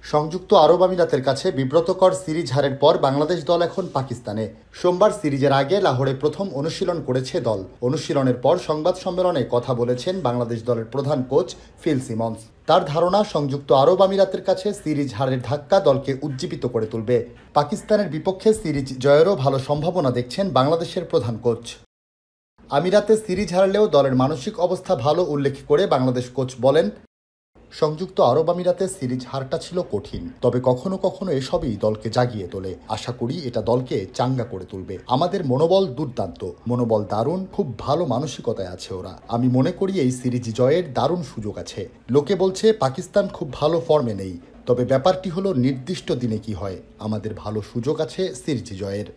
সংযুক্ত আরব আমিরাতের কাছে বিব্রতকর সিরিজ হারের পর বাংলাদেশ দল এখন পাকিস্তানে। সোমবার সিরিজের আগে লাহোরে প্রথম অনুশীলন করেছে দল। অনুশীলনের পর সংবাদ সম্মেলনে কথা বলেছেন বাংলাদেশ দলের প্রধান কোচ ফিল সিমন্স। তার ধারণা, সংযুক্ত আরব আমিরাতের কাছে সিরিজ হারের ধাক্কা দলকে উজ্জীবিত করে তুলবে। পাকিস্তানের বিপক্ষে সিরিজ জয়েরও ভালো সম্ভাবনা দেখছেন বাংলাদেশের প্রধান কোচ। আমিরাতে সিরিজ হারলেও দলের মানসিক অবস্থা ভালো উল্লেখ করে বাংলাদেশ কোচ বলেন, সংযুক্ত আরব আমিরাতে সিরিজ হারটা ছিল কঠিন, তবে কখনো কখনো এসবই দলকে জাগিয়ে তোলে। আশা করি এটা দলকে চাঙ্গা করে তুলবে। আমাদের মনোবল দুর্দান্ত, মনোবল দারুণ, খুব ভালো মানসিকতায় আছে ওরা। আমি মনে করি এই সিরিজ জয়ের দারুণ সুযোগ আছে। লোকে বলছে পাকিস্তান খুব ভালো ফর্মে নেই, তবে ব্যাপারটি হলো নির্দিষ্ট দিনে কি হয়। আমাদের ভালো সুযোগ আছে সিরিজ জয়ের।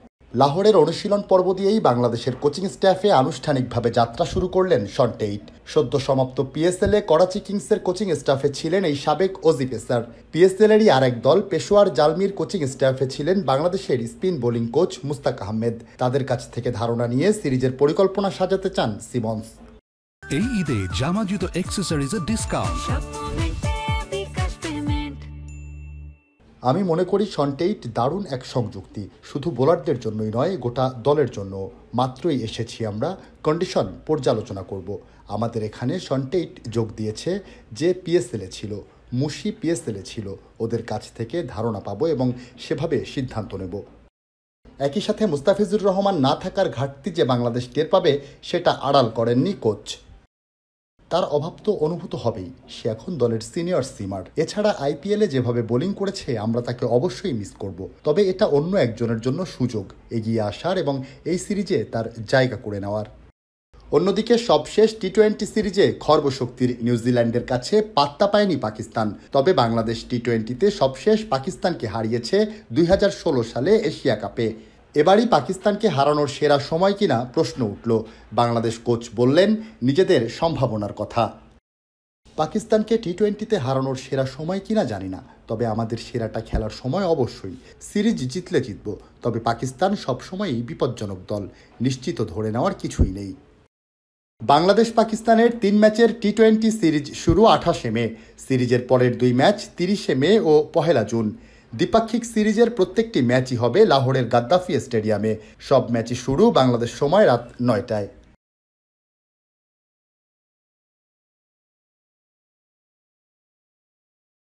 লাহোরের অনুশীলন পর্ব দিয়েই বাংলাদেশের কোচিং স্টাফে আনুষ্ঠানিকভাবে যাত্রা শুরু করলেন শন টেইট। সদ্য সমাপ্ত পিএসএলে করাচি কিংসের কোচিং স্টাফে ছিলেন এই সাবেক অজি পেসার। পিএসএলেরই আরেক দল পেশোয়ার জালমির কোচিং স্টাফে ছিলেন বাংলাদেশের spin bowling coach Mushtaq Ahmed. তাদের কাছ থেকে ধারণা নিয়ে সিরিজের পরিকল্পনা সাজাতে চান সিমন্স। এই ঈদে জামা জুতো অ্যাক্সেসরিজের ডিসকাউন্ট। আমি মনে করি শন টেইট দারুণ এক সংযুক্তি, শুধু বোলারদের জন্যই নয়, গোটা দলের জন্য। মাত্রই এসেছি আমরা, কন্ডিশন পর্যালোচনা করব। আমাদের এখানে শন টেইট যোগ দিয়েছে, যে পিএসএলে ছিল, মুশি পিএসএলে ছিল। ওদের কাছ থেকে ধারণা পাবো এবং সেভাবে সিদ্ধান্ত নেব। একই সাথে মুস্তাফিজুর রহমান না থাকার ঘাটতি যে বাংলাদেশ টের পাবে, সেটা আড়াল করেননি কোচ। তার অভাব তো অনুভূত হবেই, সে এখন দলের সিনিয়র সিমার। এছাড়া আইপিএলে যেভাবে বোলিং করেছে, আমরা তাকে অবশ্যই মিস করব। তবে এটা অন্য একজনের জন্য সুযোগ এগিয়ে আসার এবং এই সিরিজে তার জায়গা করে নেওয়ার। অন্যদিকে সবশেষ টি-20 সিরিজে খর্বশক্তির নিউজিল্যান্ডের কাছে পাত্তা পায়নি পাকিস্তান। তবে বাংলাদেশ টি-20তে সবশেষ পাকিস্তানকে হারিয়েছে 2016 সালে এশিয়া কাপে। এবারই পাকিস্তানকে হারানোর সেরা সময় কিনা প্রশ্ন উঠল। বাংলাদেশ কোচ বললেন নিজেদের সম্ভাবনার কথা। পাকিস্তানকে টি-20তে হারানোর সেরা সময় কিনা জানি না, তবে আমাদের সেরাটা খেলার সময় অবশ্যই। সিরিজ জিতলে জিতব, তবে পাকিস্তান সবসময়ই বিপজ্জনক দল, নিশ্চিত ধরে নেওয়ার কিছুই নেই। বাংলাদেশ পাকিস্তানের 3 ম্যাচের টি-20 সিরিজ শুরু 28 মে। সিরিজের পরের 2 ম্যাচ 30 মে ও 1 জুন। দ্বিপাক্ষিক সিরিজের প্রত্যেকটি ম্যাচই হবে লাহোরের গাদ্দাফি স্টেডিয়ামে। সব ম্যাচই শুরু বাংলাদেশ সময় রাত 9টায়।